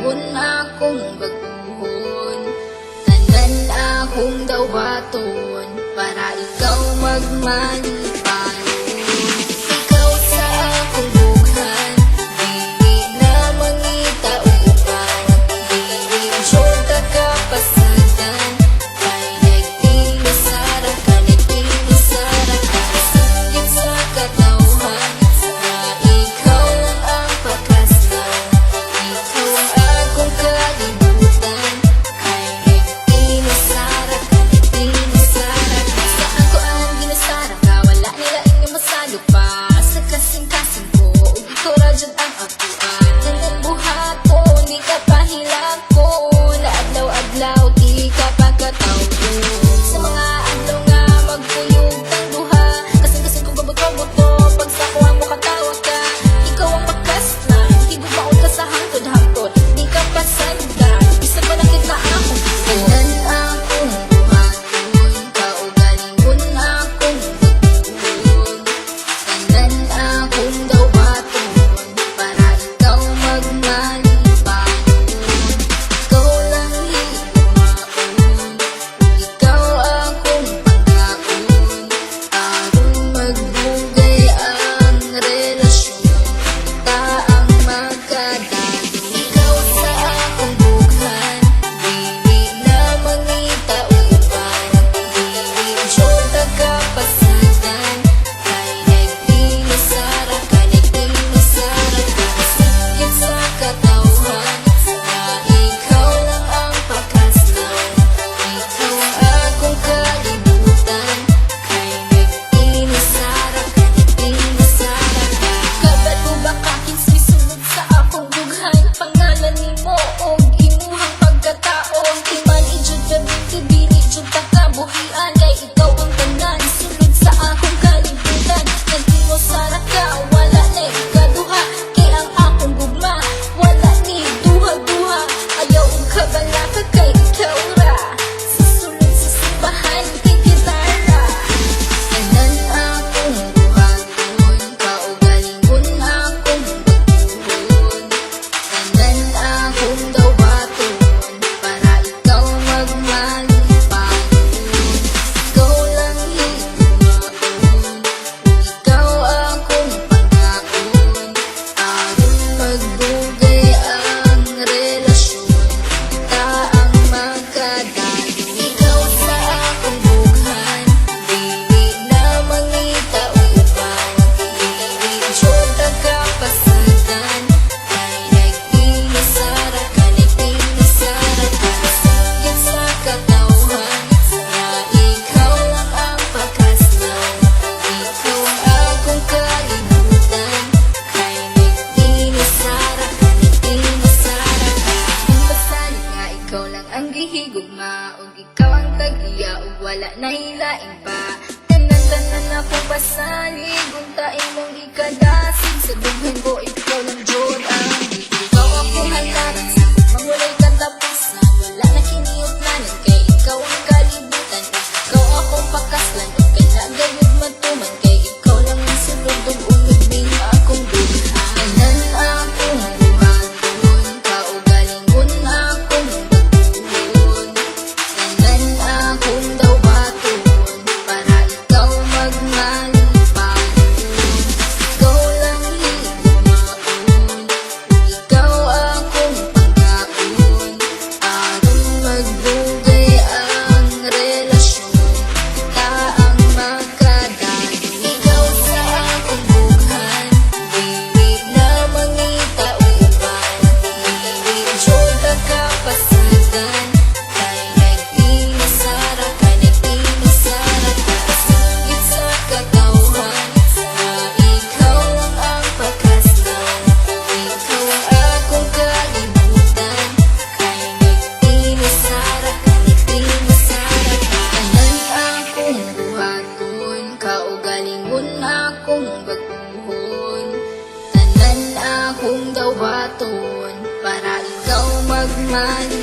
kagalingon akong baguhon. Tanan akong dawaton para ikaw magmalipayon. Ikaw sa akong bughan, dili na mangita uban. Dili sure ka kapasagan, kay nagtinisara ka, nagtinisara ka. Sakit sa katawhan, na ikaw lang ang pakaslan. Ikaw ang akong kalibutan, kay nagtinisara ka, nagtinisara ka. Sa ako ang ginasara ka, wala nila inyong masalo pa. Sa kasing-kasing ko, ug ikaw radyod ang akuan. Nandang buhaton, di ka pahilakon. Adlaw-adlaw, di ka pagkatawgon. Sa mga adlaw nga magpuyog tang duha, kasing-kasing kong babuto-buto, pag sa kuha mo katawa ka. Ikaw ang pakaslan, higubaon ka sa hangtod-hangtod, di ka pasandan. Isa pa na kita akong tanan akong buhaton, kaugalingon akong baguhon. Tanan akong dawaton, para ikaw magmalipayon. Ikaw lang higumaon, ikaw akong pangkaon. Aron magbugay ang relasyon, ta ang magkadalo. Ikaw sa akong bughan, dili na mangita uban. Dili sure ka kapasagan, kay nagtinisara ka, nagtinisara ka. Sakit sa katawhan, na ikaw lang ang pakaslan. Ikaw ang akong kalibutan, kay nagtinisara ka, nagtinisara ka. Kabad mo ba kakinsi sunod sa akong bughan? Pangalan nimo og imuhang pagkatao. Timan ijud ka binti, dili jud ta kabuhian. Kay ikaw ang tanan, sunod sa akong kalibutan. Nagtinisara ka, wala na ikaduha. Kay ang akong gugma, wala ni duha-duha. Ayaw og kabala ka, kay ikaw ra. Susunod sa simbahan, kay gitara. Tanan akong buhaton, kaugalingon akong baguhon. Tanan akong dawaton, para ikaw magmalipayon. Ikaw lang higumaon, ikaw akong pangkaon. Aron magbugay ang relasyon, ta ang magkadalo. Ikaw sa akong bughan, dili na mangita uban. Dili sure ka kapasagan, kay nagtinisara ka, nagtinisara ka. Sakit sa katawhan, na ikaw lang ang pakaslan. Ikaw ang akong kalibutan, kay nagtinisara ka, nagtinisara ka. Ang basali nga ikaw lang ang gihigugma, ug ikaw ang tag-iya, ug wala na hilain pa. Tanan-tanan akong pasalig, unta imong ikadasig. Sa dughan ko ikaw lang jud ang ikaw akong halaran. Sa mangulay katapusan, wala na kiniuplanan. Kay ikaw ang kalibutan, ikaw akong pakaslan. Ug pinagayod matuman, kay ikaw lang ang sulod ug unod ning akong bughan. Tanan akong buhaton, kaugalingon akong baguhon. Tanan akong dawaton, para ikaw magmalipayon. Ikaw lang higumaon, ikaw akong pangkaon. Aron magbugay ang relasyon, ta ang magkadalo. Ikaw sa akong bughan, dili na mangita uban. Dili sure ka kapasagan, kay nagtinisara ka, nagtinisara ka. Sakit sa katawhan, na ikaw lang ang pakaslan. Ikaw ang akong kalibutan, kay nagtinisara ka, nagtinisara ka. Tanan akong buhaton, kaugalingon akong baguhon. Tanan akong dawaton, para ikaw magmalipayon.